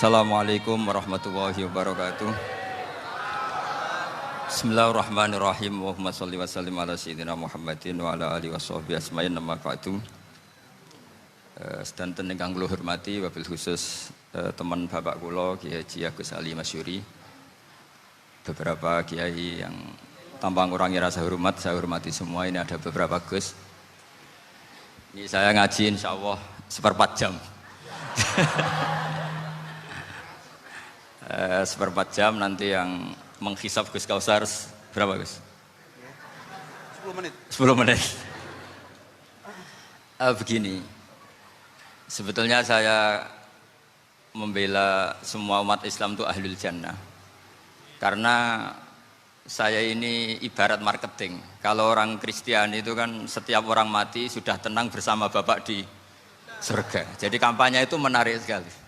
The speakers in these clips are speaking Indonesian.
Assalamualaikum warahmatullahi wabarakatuh. Bismillahirrahmanirrahim. Allahumma sholli wa sallim ala sayyidina Muhammadin wa ala alihi washabbihi asma'in amma ba'du. Sedanten ingkang kula hormati wabil khusus teman bapak kula Kiai Haji Agus Ali Masyuri. Beberapa kiai yang tanpa ngurangi rasa hormat, saya hormati semua. Ini ada beberapa Gus. Ini saya ngaji insyaallah seperempat jam. Seperempat jam nanti yang menghisap Gus Kausar berapa Gus? 10 menit. 10 menit. Begini, sebetulnya saya membela semua umat Islam itu ahlul jannah. Karena saya ini ibarat marketing. Kalau orang Kristiani itu kan setiap orang mati sudah tenang bersama Bapak di surga. Jadi kampanye itu menarik sekali.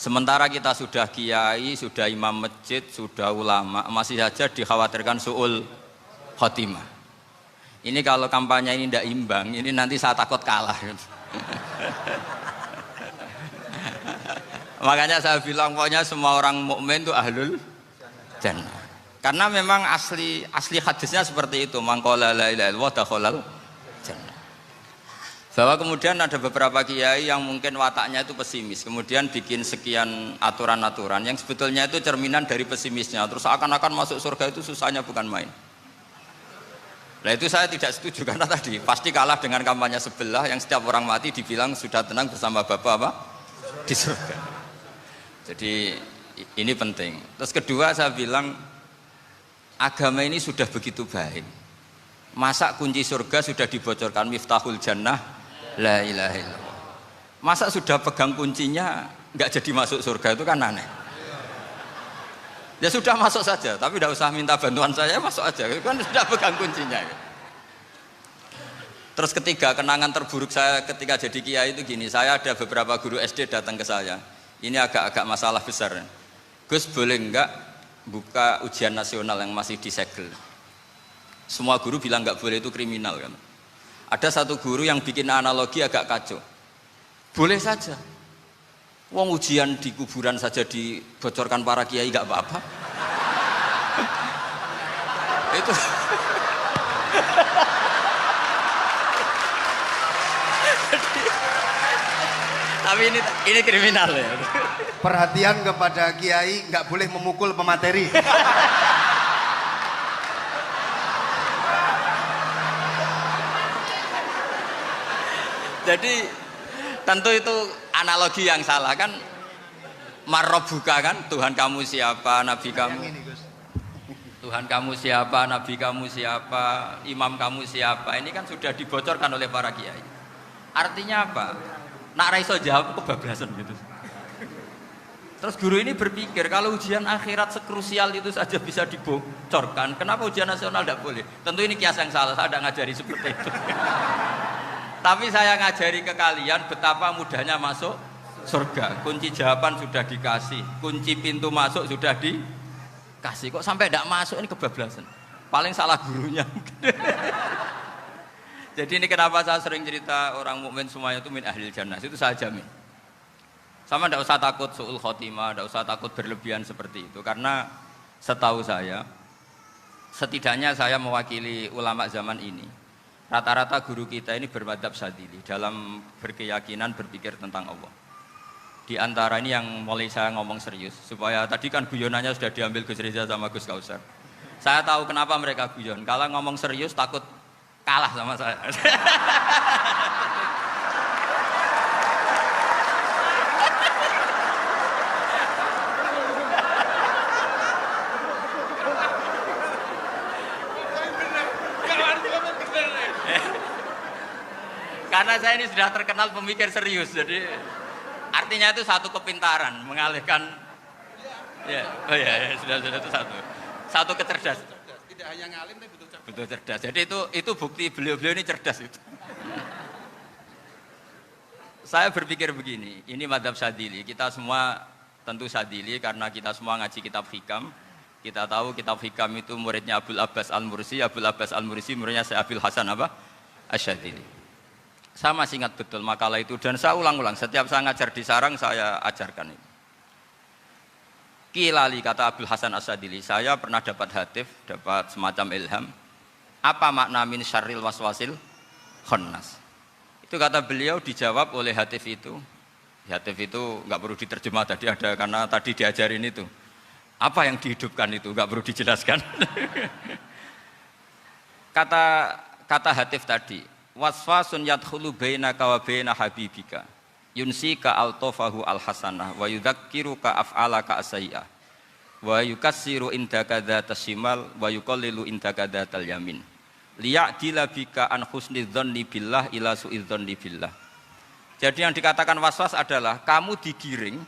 Sementara kita sudah kiai, sudah imam masjid, sudah ulama, masih saja dikhawatirkan su'ul khotimah. Ini kalau kampanye ini tidak imbang, ini nanti saya takut kalah. Makanya saya bilang pokoknya semua orang mukmin itu ahlul jannah. Karena memang asli hadisnya seperti itu, man qala la ilaha illallah dakhalal jannah. Bahwa kemudian ada beberapa kiai yang mungkin wataknya itu pesimis, kemudian bikin sekian aturan-aturan yang sebetulnya itu cerminan dari pesimisnya, terus akan-akan masuk surga itu susahnya bukan main. Nah itu saya tidak setuju karena tadi pasti kalah dengan kampanye sebelah yang setiap orang mati dibilang sudah tenang bersama Bapak apa? Di surga. Jadi ini penting. Terus kedua saya bilang agama ini sudah begitu baik. Masa kunci surga sudah dibocorkan miftahul jannah la ilaha illallah. Masa sudah pegang kuncinya nggak jadi masuk surga itu kan aneh. Ya sudah masuk saja, tapi tidak usah minta bantuan saya, masuk aja. Kan sudah pegang kuncinya. Terus ketiga, kenangan terburuk saya ketika jadi kiai itu gini, saya ada beberapa guru SD datang ke saya. Ini agak-agak masalah besar. Gus boleh enggak buka ujian nasional yang masih disegel? Semua guru bilang nggak boleh, itu kriminal kan. Ada satu guru yang bikin analogi agak kacau. Boleh saja. Wong ujian di kuburan saja dibocorkan para kiai nggak apa-apa. Itu. Tapi ini kriminal ya. Perhatian kepada kiai, nggak boleh memukul pemateri. Jadi tentu itu analogi yang salah kan. Marrobuka kan, Tuhan kamu siapa, Nabi kamu. Tuhan kamu siapa, Nabi kamu siapa, imam kamu siapa. Ini kan sudah dibocorkan oleh para kiai. Artinya apa? Nak raiso jawab kebablasan gitu. Terus guru ini berpikir kalau ujian akhirat sekrusial itu saja bisa dibocorkan, kenapa ujian nasional tidak boleh? Tentu ini kias yang salah, saya tidak ngajari seperti itu. Tapi saya ngajari ke kalian betapa mudahnya masuk surga. Kunci jawaban sudah dikasih, kunci pintu masuk sudah dikasih. Kok sampai tidak masuk, ini kebablasan. Paling salah gurunya. Jadi ini kenapa saya sering cerita orang mukmin semuanya itu min ahlil jannah. Itu saya jamin. Sama tidak usah takut su'ul khotimah, tidak usah takut berlebihan seperti itu. Karena setahu saya, setidaknya saya mewakili ulama zaman ini. Rata-rata guru kita ini bermadzhab Syadzili dalam berkeyakinan berpikir tentang Allah. Di antara ini yang mulai saya ngomong serius, supaya tadi kan guyonannya sudah diambil Gus Reza sama Gus Kausar. Saya tahu kenapa mereka guyon. Kalau ngomong serius takut kalah sama saya. Karena saya ini sudah terkenal pemikir serius, jadi artinya itu satu kepintaran mengalihkan. Ya, oh ya, sudah itu satu kecerdasan. Tidak hanya ngalim tapi betul cerdas. Jadi itu bukti beliau ini cerdas itu. Saya berpikir begini, ini madzhab Syadzili. Kita semua tentu Syadzili karena kita semua ngaji kitab hikam. Kita tahu kitab hikam itu muridnya Abul Abbas Al-Mursi, Abul Abbas Al-Mursi muridnya Syekh Abil Hasan apa? Asy-Syadzili. Saya masih ingat betul makalah itu dan saya ulang-ulang. Setiap saya ngajar di sarang saya ajarkan ini. Kilali kata Abdul Hasan As-Sadili, saya pernah dapat hatif, dapat semacam ilham. Apa makna min syarril waswasil khannas? Itu kata beliau dijawab oleh hatif itu. Hatif itu nggak perlu diterjemah tadi ada karena tadi diajarin itu. Apa yang dihidupkan itu nggak perlu dijelaskan. kata hatif tadi, waswasun yadkhulu bainaka wa baina habibika. Yunsika altofahu alhasanah wa yudzakiruka af'alaka asai'ah wa yukassiru indaka dzatas shimal wa yuqallilu indaka dzatal yamin liya'dila bika an husni dzanni billah ila su'i dzanni billah. Jadi yang dikatakan waswas adalah kamu digiring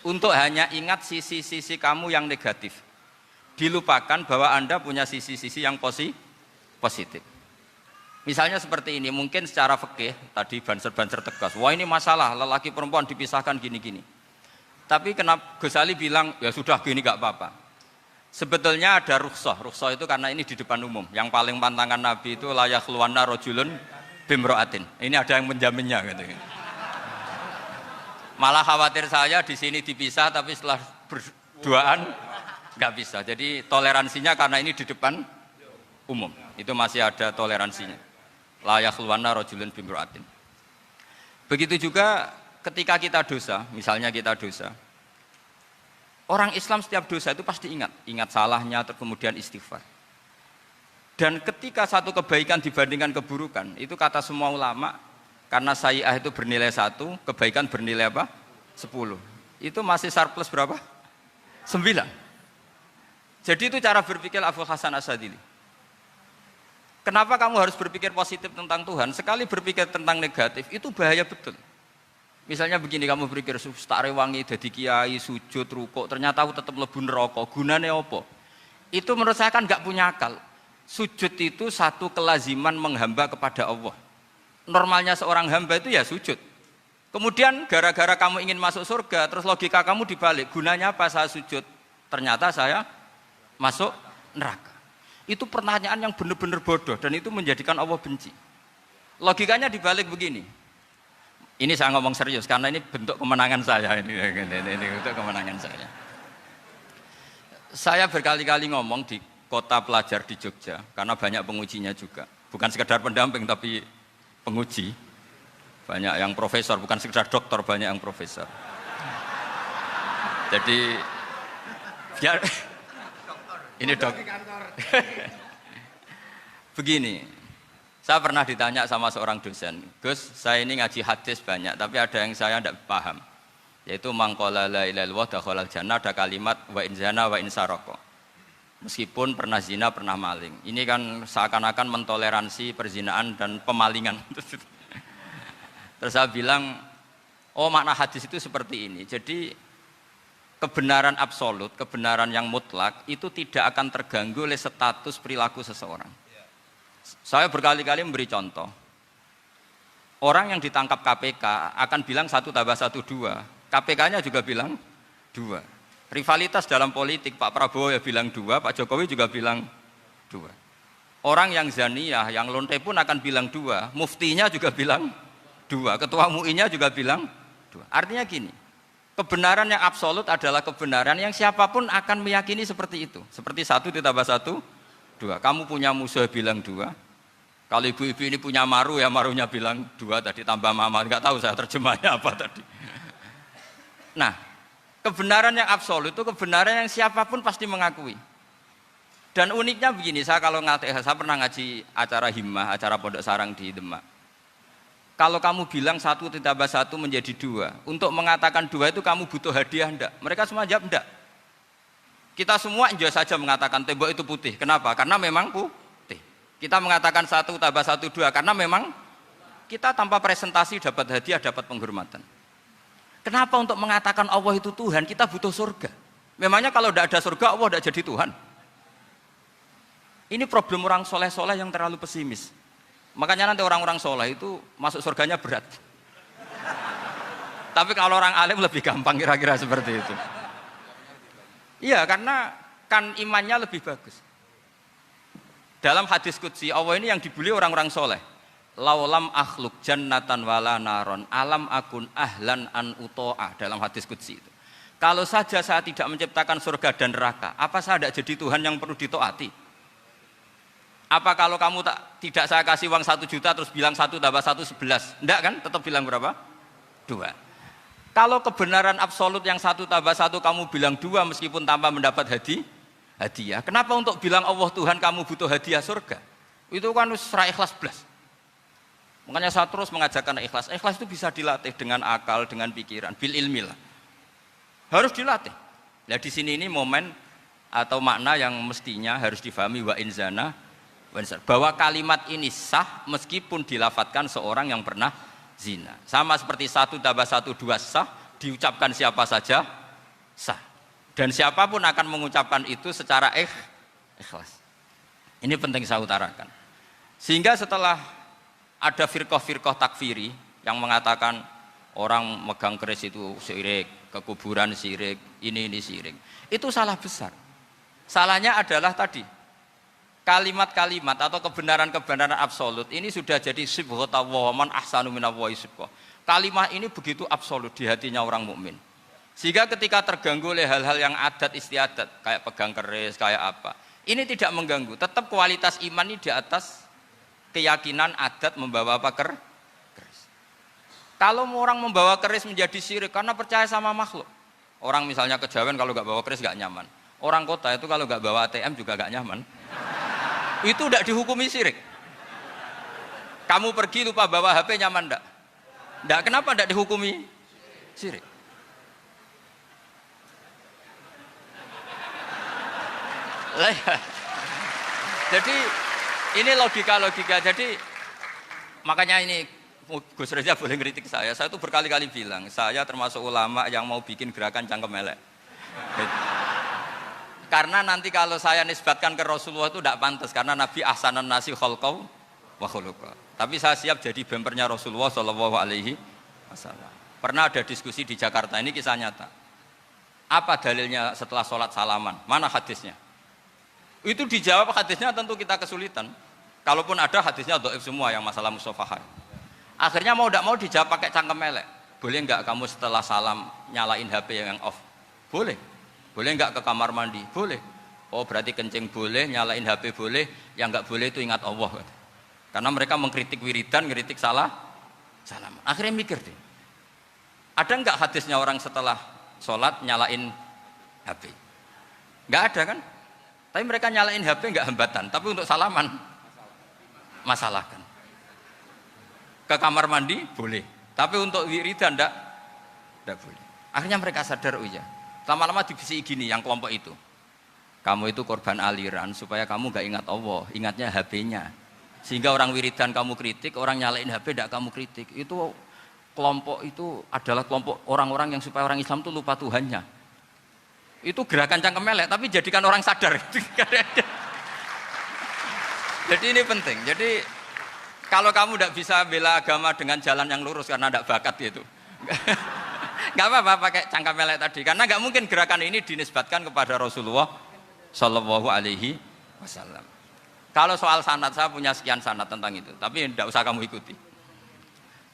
untuk hanya ingat sisi-sisi kamu yang negatif, dilupakan bahwa Anda punya sisi-sisi yang positif. Misalnya seperti ini, mungkin secara fikih tadi banser-banser tegas, wah ini masalah lelaki perempuan dipisahkan gini-gini. Tapi kenapa Gus Ali bilang ya sudah gini gak apa-apa. Sebetulnya ada rukhsah itu karena ini di depan umum. Yang paling pantangan Nabi itu la yakhluwanna rajulun bimra'atin. Ini ada yang menjaminnya gitu. Malah khawatir saya di sini dipisah tapi setelah berduaan nggak bisa. Jadi toleransinya karena ini di depan umum. Itu masih ada toleransinya. La yakhluwanna rajulun bimra'atin. Begitu juga ketika kita dosa, misalnya kita dosa. Orang Islam setiap dosa itu pasti ingat salahnya, kemudian istighfar. Dan ketika satu kebaikan dibandingkan keburukan, itu kata semua ulama, karena sayyi'ah itu bernilai 1, kebaikan bernilai apa? 10. Itu masih surplus berapa? 9. Jadi itu cara berpikir Abdul Hasan As-Sadili. Kenapa kamu harus berpikir positif tentang Tuhan? Sekali berpikir tentang negatif, itu bahaya betul. Misalnya begini, kamu berpikir, tak rewangi, jadi kiai, sujud, rukuk, ternyata aku tetap lebu neraka, gunanya apa? Itu menurut saya kan nggak punya akal. Sujud itu satu kelaziman menghamba kepada Allah. Normalnya seorang hamba itu ya sujud. Kemudian gara-gara kamu ingin masuk surga, terus logika kamu dibalik, gunanya apa saya sujud? Ternyata saya masuk neraka. Itu pertanyaan yang benar-benar bodoh dan itu menjadikan Allah benci. Logikanya dibalik begini. Ini saya ngomong serius karena ini bentuk kemenangan saya ini bentuk kemenangan saya. Saya berkali-kali ngomong di kota pelajar di Jogja karena banyak pengujinya juga. Bukan sekedar pendamping tapi penguji. Banyak yang profesor, bukan sekedar dokter, banyak yang profesor. Jadi biar ini dok. Begini, saya pernah ditanya sama seorang dosen, Gus, saya ini ngaji hadis banyak, tapi ada yang saya tidak paham, yaitu mangqala la ilaha illallah dakhalal jannah, ada kalimat wa in zana wa in saraka. Meskipun pernah zina, pernah maling. Ini kan seakan-akan mentoleransi perzinaan dan pemalingan. Terus saya bilang, oh makna hadis itu seperti ini. Jadi kebenaran absolut, kebenaran yang mutlak itu tidak akan terganggu oleh status perilaku seseorang. Saya berkali-kali memberi contoh. Orang yang ditangkap KPK akan bilang 1 tambah 1 2. KPK-nya juga bilang 2. Rivalitas dalam politik, Pak Prabowo ya bilang 2, Pak Jokowi juga bilang 2. Orang yang zaniyah, yang lonte pun akan bilang 2. Muftinya juga bilang 2. Ketua MUI-nya juga bilang 2. Artinya gini. Kebenaran yang absolut adalah kebenaran yang siapapun akan meyakini seperti itu. Seperti 1 ditambah 1, 2. Kamu punya musuh bilang 2. Kalau ibu-ibu ini punya maru ya marunya bilang 2 tadi tambah mama. Enggak tahu saya terjemahnya apa tadi. Nah, kebenaran yang absolut itu kebenaran yang siapapun pasti mengakui. Dan uniknya begini, saya pernah ngaji acara himmah, acara pondok sarang di Demak. Kalau kamu bilang 1 ditambah 1 menjadi 2, untuk mengatakan 2 itu kamu butuh hadiah enggak? Mereka semua jawab enggak. Kita semua enjoy saja mengatakan tembok itu putih. Kenapa? Karena memang putih. Kita mengatakan 1 tambah 1 2 karena memang kita tanpa presentasi dapat hadiah, dapat penghormatan. Kenapa untuk mengatakan Allah itu Tuhan kita butuh surga? Memangnya kalau tidak ada surga Allah tidak jadi Tuhan? Ini problem orang soleh-soleh yang terlalu pesimis. Makanya nanti orang-orang soleh itu masuk surganya berat. Tapi kalau orang alim lebih gampang kira-kira seperti itu. Iya, karena kan imannya lebih bagus. Dalam hadis qudsi Allah ini yang dibuli orang-orang soleh. Laulam akhluk jannatan wala naron alam akun ahlan an uto'ah. Dalam hadis qudsi itu. Kalau saja saya tidak menciptakan surga dan neraka, apa saya tidak jadi Tuhan yang perlu ditaati? Apa kalau kamu tidak saya kasih uang 1 juta terus bilang 1 tambah 1 11? Enggak kan? Tetap bilang berapa? 2. Kalau kebenaran absolut yang 1 tambah 1 kamu bilang 2 meskipun tanpa mendapat hadiah. Kenapa untuk bilang Allah Tuhan kamu butuh hadiah surga? Itu kan serah ikhlas belas. Makanya saya terus mengajarkan ikhlas. Ikhlas itu bisa dilatih dengan akal, dengan pikiran, bil ilmi lah. Harus dilatih. Nah di sini ini momen atau makna yang mestinya harus difahami wa inzana bahwa kalimat ini sah meskipun dilafatkan seorang yang pernah zina. Sama seperti 1 tambah 1 2 sah, diucapkan siapa saja sah. Dan siapapun akan mengucapkan itu secara ikhlas. Ini penting saya utarakan. Sehingga setelah ada firqah-firqah takfiri yang mengatakan orang megang keris itu syirik, ke kuburan syirik, ini syirik. Itu salah besar. Salahnya adalah tadi kalimat-kalimat atau kebenaran-kebenaran absolut ini sudah jadi sibghatullah man ahsanu minallahi sibghah. Kalimat ini begitu absolut di hatinya orang mukmin. Sehingga ketika terganggu oleh hal-hal yang adat istiadat kayak pegang keris, kayak apa, ini tidak mengganggu. Tetap kualitas iman ini di atas keyakinan adat membawa apa keris. Kalau orang membawa keris menjadi syirik karena percaya sama makhluk. Orang misalnya kejawen kalau nggak bawa keris nggak nyaman. Orang kota itu kalau nggak bawa ATM juga nggak nyaman. Itu tidak dihukumi syirik. Kamu pergi lupa bawa HP nyaman enggak? Enggak, kenapa enggak dihukumi syirik? Jadi ini logika-logika. Jadi makanya ini Gus Reza boleh ngeritik saya itu berkali-kali bilang, saya termasuk ulama yang mau bikin gerakan cangkem elek. Karena nanti kalau saya nisbatkan ke Rasulullah itu tidak pantas, karena Nabi ahsanan nasi khalqau wa khuluqa. Tapi saya siap jadi bempernya Rasulullah Shallallahu Alaihi Wasallam. Pernah ada diskusi di Jakarta, ini kisah nyata. Apa dalilnya setelah sholat salaman? Mana hadisnya? Itu dijawab hadisnya tentu kita kesulitan. Kalaupun ada hadisnya dhaif semua yang masalah musafahah. Akhirnya mau tidak mau dijawab pakai cangkem elek. Boleh enggak kamu setelah salam nyalain HP yang off? Boleh. Boleh enggak ke kamar mandi? Boleh. Oh berarti kencing boleh, nyalain HP boleh, yang enggak boleh itu ingat Allah. Karena mereka mengkritik wiridan, ngeritik salam. Akhirnya mikir deh. Ada enggak hadisnya orang setelah sholat nyalain HP? Enggak ada kan? Tapi mereka nyalain HP enggak hambatan, tapi untuk salaman masalahkan. Ke kamar mandi boleh, tapi untuk wiridan enggak boleh. Akhirnya mereka sadar, oh iya. Lama-lama dibisi gini yang kelompok itu. Kamu itu korban aliran supaya kamu enggak ingat Allah, ingatnya HP-nya. Sehingga orang wiridan kamu kritik, orang nyalain HP enggak kamu kritik. Itu kelompok itu adalah kelompok orang-orang yang supaya orang Islam itu lupa Tuhannya. Itu gerakan cangkem elek, tapi jadikan orang sadar. Jadi ini penting. Jadi kalau kamu tidak bisa bela agama dengan jalan yang lurus karena tidak bakat gitu, nggak apa-apa pakai cangkem elek tadi. Karena nggak mungkin gerakan ini dinisbatkan kepada Rasulullah Shallallahu Alaihi Wasallam. Kalau soal sanad, saya punya sekian sanad tentang itu, tapi tidak usah kamu ikuti.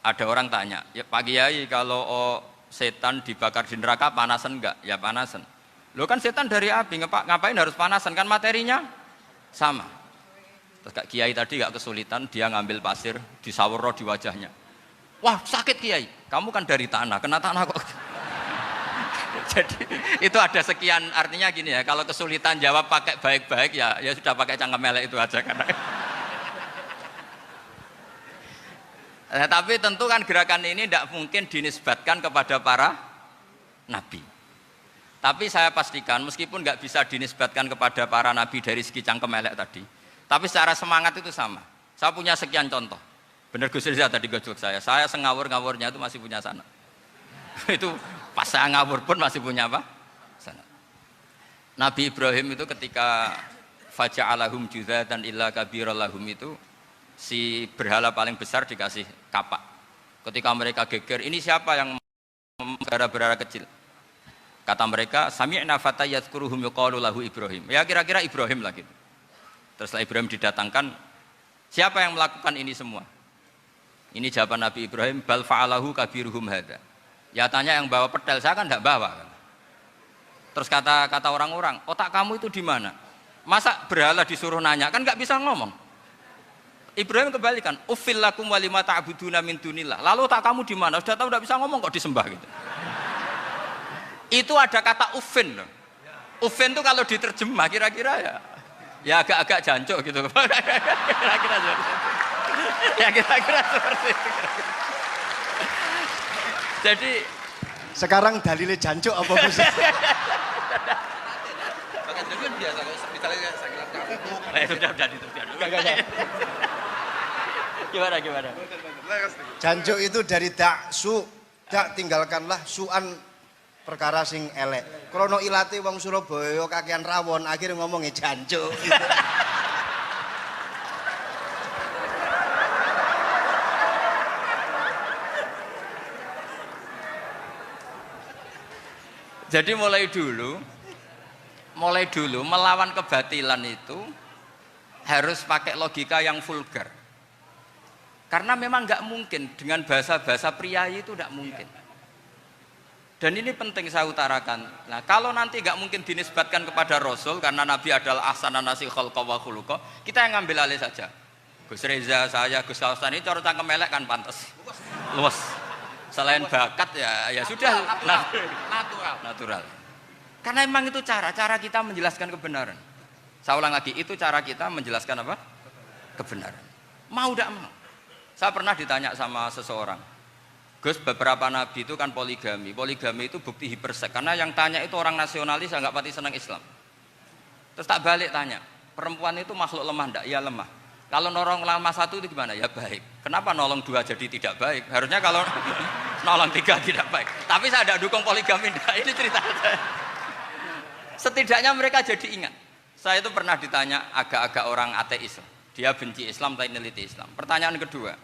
Ada orang tanya, ya Pak Kiai kalau setan dibakar di neraka panasan enggak? Ya panasan. Lo kan setan dari api, ngapain harus panasan? Kan materinya sama. Terus Kak Kiai tadi gak kesulitan, dia ngambil pasir, disawero di wajahnya. Wah sakit Kiai, kamu kan dari tanah, kena tanah kok. Jadi itu ada sekian, artinya gini ya, kalau kesulitan jawab pakai baik-baik ya sudah pakai cangkem elek itu aja. Karena tapi tentu kan gerakan ini tidak mungkin dinisbatkan kepada para nabi. Tapi saya pastikan meskipun nggak bisa dinisbatkan kepada para nabi dari segi cangkem elek tadi, tapi secara semangat itu sama. Saya punya sekian contoh. Benar Gus Riza tadi gojok saya ngawur-ngawurnya itu masih punya sanad. Itu pas saya ngawur pun masih punya apa? Sanad. Nabi Ibrahim itu ketika faja'alahum juzatan illa kabirallahum itu si berhala paling besar dikasih kapak. Ketika mereka geger, ini siapa yang berhala-berhala kecil? Kata mereka, sami'na fata yadhkuruhum yuqalu lahu Ibrahim. Ya kira-kira Ibrahim lah gitu. Terus setelah Ibrahim didatangkan, siapa yang melakukan ini semua? Ini jawaban Nabi Ibrahim, bal fa'alahu kabiruhum hadza. Ya tanya yang bawa pedal, saya kan enggak bawa kan. Terus kata orang-orang, otak kamu itu di mana? Masa berhala disuruh nanya, kan nggak bisa ngomong. Ibrahim kembalikan, uffil lakum walima ta'buduna min dunillah. Lalu otak kamu di mana? Sudah tahu nggak bisa ngomong kok disembah gitu. Itu ada kata uffin loh. Uffin itu kalau diterjemah kira-kira ya agak-agak jancuk gitu. Kira-kira ya kira-kira seperti itu. Jadi sekarang dalilnya jancuk apa Gus? Makan dulu biasa kalau misalnya sakit sudah Gimana? Jancuk itu dari su, tinggalkanlah suan perkara sing elek. Krono ilate wong Surabaya kakean rawon, akhirnya ngomongnya jancuk. Gitu. Jadi mulai dulu melawan kebatilan itu harus pakai logika yang vulgar. Karena memang nggak mungkin dengan bahasa-bahasa priayi itu nggak mungkin. Dan ini penting saya utarakan. Nah, kalau nanti nggak mungkin dinisbatkan kepada Rasul karena Nabi adalah ahsanan nasi khalqa wa khuluqa, kita yang ngambil alih saja. Gus Reza, saya, Gus Hasan ini cara cangkem elek kan pantas. Luas. Selain bakat ya sudah natural. Karena memang itu cara kita menjelaskan kebenaran. Saya ulang lagi, itu cara kita menjelaskan apa? Kebenaran. Mau tidak mau. Saya pernah ditanya sama seseorang, Gus, beberapa nabi itu kan poligami. Poligami itu bukti hipersek. Karena yang tanya itu orang nasionalis, nggak pati senang Islam. Terus tak balik tanya, perempuan itu makhluk lemah enggak? Ya lemah. Kalau nolong lama satu itu gimana? Ya baik. Kenapa nolong dua jadi tidak baik? Harusnya kalau nolong tiga tidak baik. Tapi saya tidak dukung poligami. Nah, ini cerita. Setidaknya mereka jadi ingat. Saya itu pernah ditanya agak-agak orang ateis. Dia benci Islam tapi neliti Islam. Pertanyaan kedua,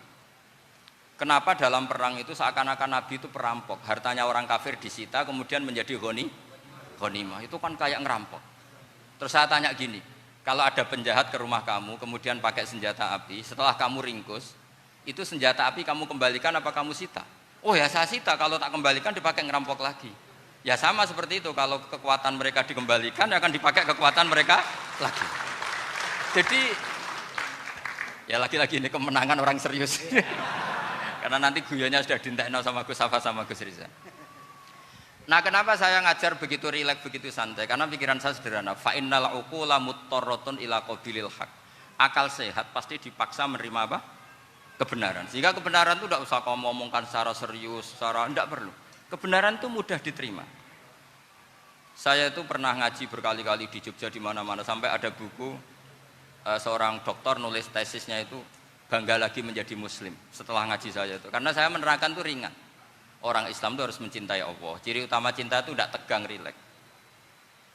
kenapa dalam perang itu seakan-akan Nabi itu perampok? Hartanya orang kafir disita kemudian menjadi ghanimah. Itu kan kayak ngerampok. Terus saya tanya gini, kalau ada penjahat ke rumah kamu, kemudian pakai senjata api, setelah kamu ringkus, itu senjata api kamu kembalikan apa kamu sita? Oh ya saya sita, kalau tak kembalikan dipakai ngerampok lagi. Ya sama seperti itu, kalau kekuatan mereka dikembalikan, akan dipakai kekuatan mereka lagi. Jadi, ya lagi-lagi ini kemenangan orang serius. Karena nanti guyonnya sudah dintekno sama Gus Safa sama Gus Riza. Nah, kenapa saya ngajar begitu rileks, begitu santai? Karena pikiran saya sederhana. Fa innal uqula muttarratun ila qabilil haq. Akal sehat pasti dipaksa menerima apa? Kebenaran. Sehingga kebenaran itu tidak usah kamu ngomongkan secara serius, tidak perlu. Kebenaran itu mudah diterima. Saya itu pernah ngaji berkali-kali di Jogja di mana-mana sampai ada buku seorang dokter nulis tesisnya itu bangga lagi menjadi muslim setelah ngaji saya itu. Karena saya menerangkan itu ringan. Orang Islam itu harus mencintai Allah. Ciri utama cinta itu tidak tegang, rileks.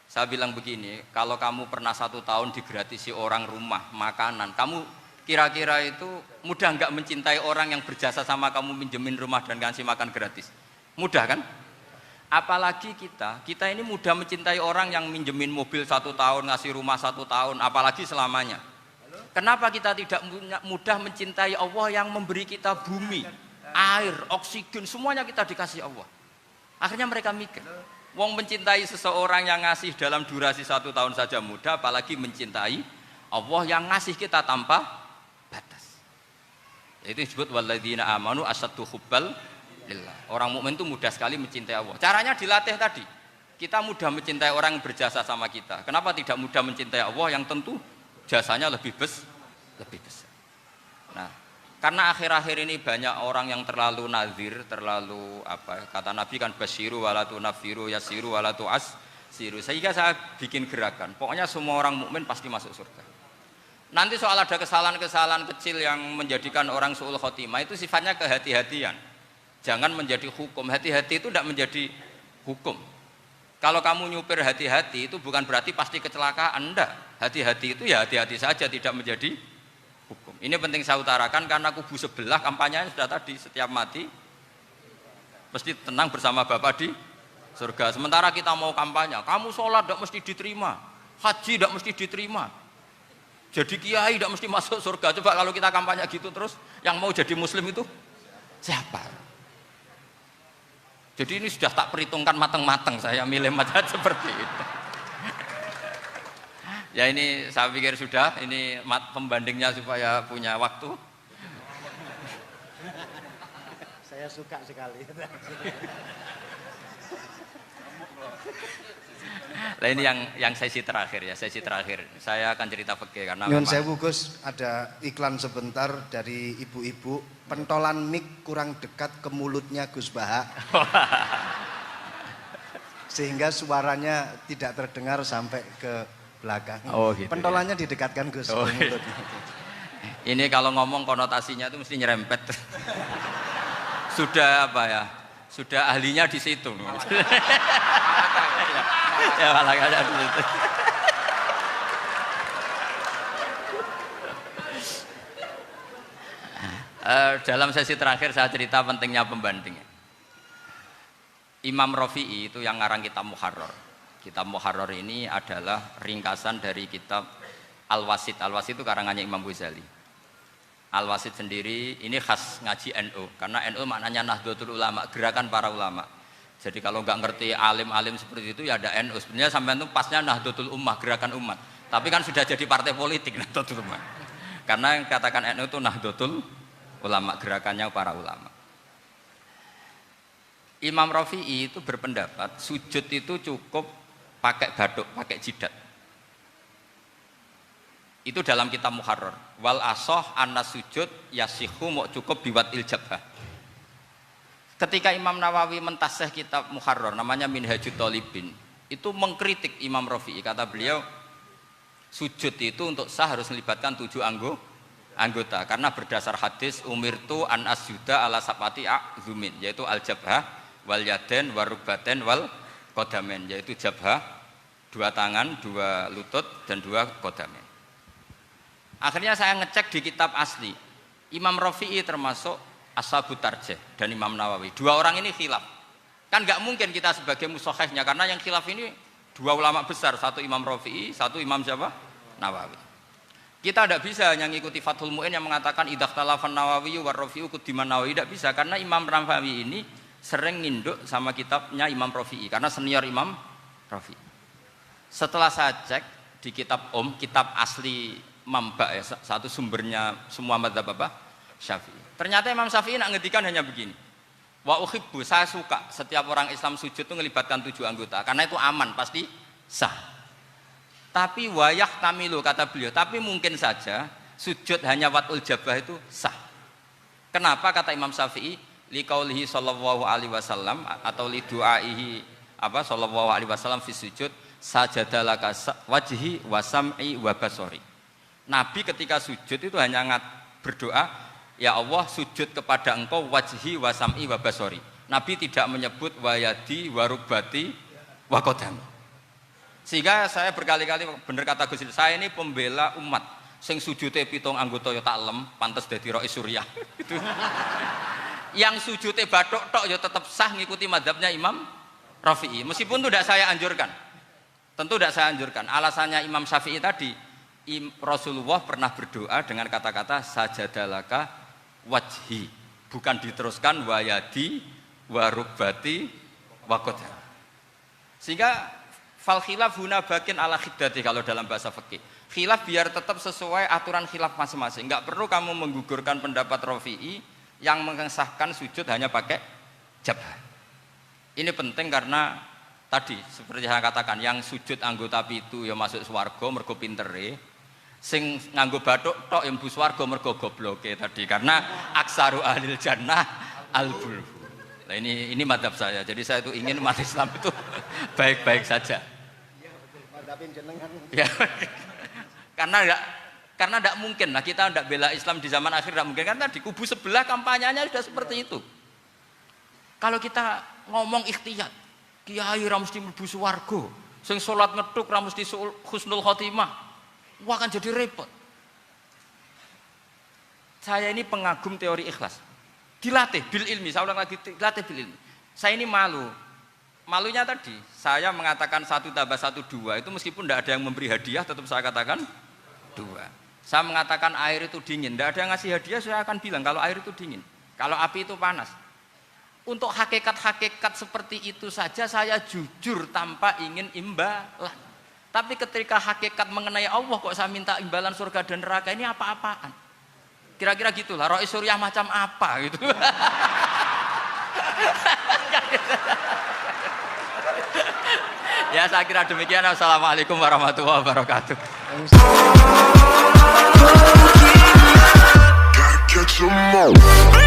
Saya bilang begini, kalau kamu pernah 1 tahun digratisi orang rumah, makanan, kamu kira-kira itu mudah nggak mencintai orang yang berjasa sama kamu minjemin rumah dan ngasih makan gratis? Mudah kan? Apalagi kita ini mudah mencintai orang yang minjemin mobil 1 tahun, ngasih rumah 1 tahun, apalagi selamanya. Kenapa kita tidak mudah mencintai Allah yang memberi kita bumi, air, oksigen, semuanya kita dikasih Allah? Akhirnya mereka mikir, wong mencintai seseorang yang ngasih dalam durasi 1 tahun saja mudah, apalagi mencintai Allah yang ngasih kita tanpa batas. Itu disebut walladzina amanu asaddu hubbal lillah. Orang mukmin itu mudah sekali mencintai Allah. Caranya dilatih tadi. Kita mudah mencintai orang yang berjasa sama kita. Kenapa tidak mudah mencintai Allah yang tentu jasanya lebih besar? Nah, karena akhir-akhir ini banyak orang yang terlalu nazir, terlalu kata Nabi kan basyiru walatu nafiru yasiru walatu asiru. Sehingga saya bikin gerakan. Pokoknya semua orang mukmin pasti masuk surga. Nanti soal ada kesalahan-kesalahan kecil yang menjadikan orang su'ul khotimah itu sifatnya kehati-hatian. Jangan menjadi hukum. Hati-hati itu tidak menjadi hukum. Kalau kamu nyupir hati-hati itu bukan berarti pasti kecelakaan, enggak. Hati-hati itu ya hati-hati saja, tidak menjadi hukum. Ini penting saya utarakan karena kubu sebelah kampanyenya sudah tadi, setiap mati mesti tenang bersama Bapak di surga. Sementara kita mau kampanye, kamu sholat tidak mesti diterima, haji tidak mesti diterima, jadi kiai tidak mesti masuk surga. Coba kalau kita kampanye gitu terus, yang mau jadi muslim itu siapa? Jadi ini sudah tak perhitungkan matang-matang saya milih macam seperti itu. Ya ini saya pikir sudah, ini pembandingnya supaya punya waktu. Saya suka sekali. Nah ini yang sesi terakhir ya, sesi terakhir. Saya akan cerita fikih karena Nyun memang sewu Gus, ada iklan sebentar dari ibu-ibu, pentolan mic kurang dekat ke mulutnya Gus Baha. Sehingga suaranya tidak terdengar sampai ke belakang. Oh, gitu, pentolannya didekatkan Gus Oh, ke mulutnya. ini kalau ngomong konotasinya itu mesti nyerempet. Sudah apa ya? Sudah ahlinya di situ. Ya malah ada di situ. Dalam sesi terakhir saya cerita pentingnya pembanding. Imam Rafi'i itu yang ngarang kitab Muharrar. Kitab Muharrar ini adalah ringkasan dari kitab Al-Wasit. Al-Wasit itu karangannya Imam Ghazali. Al-Wasit sendiri ini khas ngaji NU karena NU maknanya Nahdlatul Ulama, gerakan para ulama. Jadi kalau nggak ngerti alim-alim seperti itu ya ada NU. Sebenarnya sampai itu pasnya Nahdlatul Ummah, gerakan umat. Tapi kan sudah jadi partai politik Nahdlatul Ummah. Karena yang katakan NU itu Nahdlatul Ulama, gerakannya para ulama. Imam Rafi'i itu berpendapat sujud itu cukup pakai batuk, pakai jidat. Itu dalam kitab Muharrar. Wal asoh anna sujud yasihu mau cukup biwat iljabah. Ketika Imam Nawawi mentasih kitab Muharrar namanya Minhajut Thalibin, itu mengkritik Imam Rafi'i. Kata beliau sujud itu untuk sah harus melibatkan 7 anggota karena berdasar hadis umirtu an asjuda ala sapati a'zumin, yaitu al jabhah wal yaden warukbaten wal kodamen, yaitu jabhah 2 tangan, 2 lutut dan 2 kodamen. Akhirnya saya ngecek di kitab asli Imam Rafi'i termasuk Ashabut Tarjih dan Imam Nawawi. 2 orang ini khilaf. Kan nggak mungkin kita sebagai musokhehnya karena yang khilaf ini 2 ulama besar, satu Imam Rafi'i, satu Imam siapa? Nawawi. Kita tidak bisa hanya ngikuti Fathul Mu'in yang mengatakan idaktalafan Nawawi war Rafi'u kudiman Nawawi, tidak bisa karena Imam Nawawi ini sering nginduk sama kitabnya Imam Rafi'i karena senior Imam Rafi'i. Setelah saya cek di kitab kitab asli Mamba ya, satu sumbernya semua mazhab apa? Syafi'i. Ternyata Imam Syafi'i nak ngedikan hanya begini. Wa uhibbu, saya suka setiap orang Islam sujud itu melibatkan 7 anggota karena itu aman, pasti sah. Tapi wayah tamilu kata beliau, tapi mungkin saja sujud hanya watul jabah itu sah. Kenapa kata Imam Syafi'i? Liqaulihi sallallahu alaihi wasallam atau li du'aihi apa sallallahu alaihi wasallam fi sujud sajadalaka wajhi wa sam'i wa basori. Nabi ketika sujud itu hanya berdoa, ya Allah sujud kepada engkau wajhi wa sam'i wa basori. Nabi tidak menyebut wayadi wa rukbati wa qadam. Sehingga saya berkali-kali bener kata Gus, saya ini pembela umat sing sujute 7 anggota ya tak lem pantes dadi Rais Suriah. Itu. Yang sujute bathuk tok ya tetap sah ngikuti mazhabnya Imam Rafi'i. Meskipun itu tidak saya anjurkan. Tentu tidak saya anjurkan. Alasannya Imam Syafi'i tadi, Rasulullah pernah berdoa dengan kata-kata sajadalaka wajhi, bukan diteruskan wayadi warubati wakodah. Sehingga fal khilaf huna bakin ala khiddati kalau dalam bahasa fikih. Khilaf biar tetap sesuai aturan khilaf masing-masing. Enggak perlu kamu menggugurkan pendapat Rafi'i yang mengesahkan sujud hanya pakai jabah. Ini penting karena tadi seperti saya katakan, yang sujud anggota pitu ya masuk swarga mergo pintere, sing nganggo bathuk tok yang mlebu swarga mergo gobloke tadi, karena aksaru ahlil jannah al-bulbu. Nah ini mazhab saya. Jadi saya itu ingin umat Islam itu baik-baik saja. Ya. Karena tidak mungkin lah kita tidak bela Islam di zaman akhir, tidak mungkin kan tadi kubu sebelah kampanyenya sudah seperti itu. Kalau kita ngomong ikhtiyat, kiai ra mesti mlebu swarga, sing salat ngethuk ra mesti husnul khotimah, wah akan jadi repot. Saya ini pengagum teori ikhlas, dilatih bil ilmi, saya ulang lagi, dilatih bil ilmi. Saya ini malunya tadi saya mengatakan 1 tambah 1 2 itu meskipun tidak ada yang memberi hadiah tetap saya katakan 2. Saya mengatakan air itu dingin, tidak ada yang ngasih hadiah, saya akan bilang kalau air itu dingin, kalau api itu panas. Untuk hakikat-hakikat seperti itu saja saya jujur tanpa ingin imbalan. Tapi ketika hakikat mengenai Allah kok saya minta imbalan surga dan neraka, ini apa-apaan? Kira-kira gitulah, Rois Suriah macam apa gitu. Ya saya kira demikian. Assalamualaikum warahmatullahi wabarakatuh. Catch 'em all.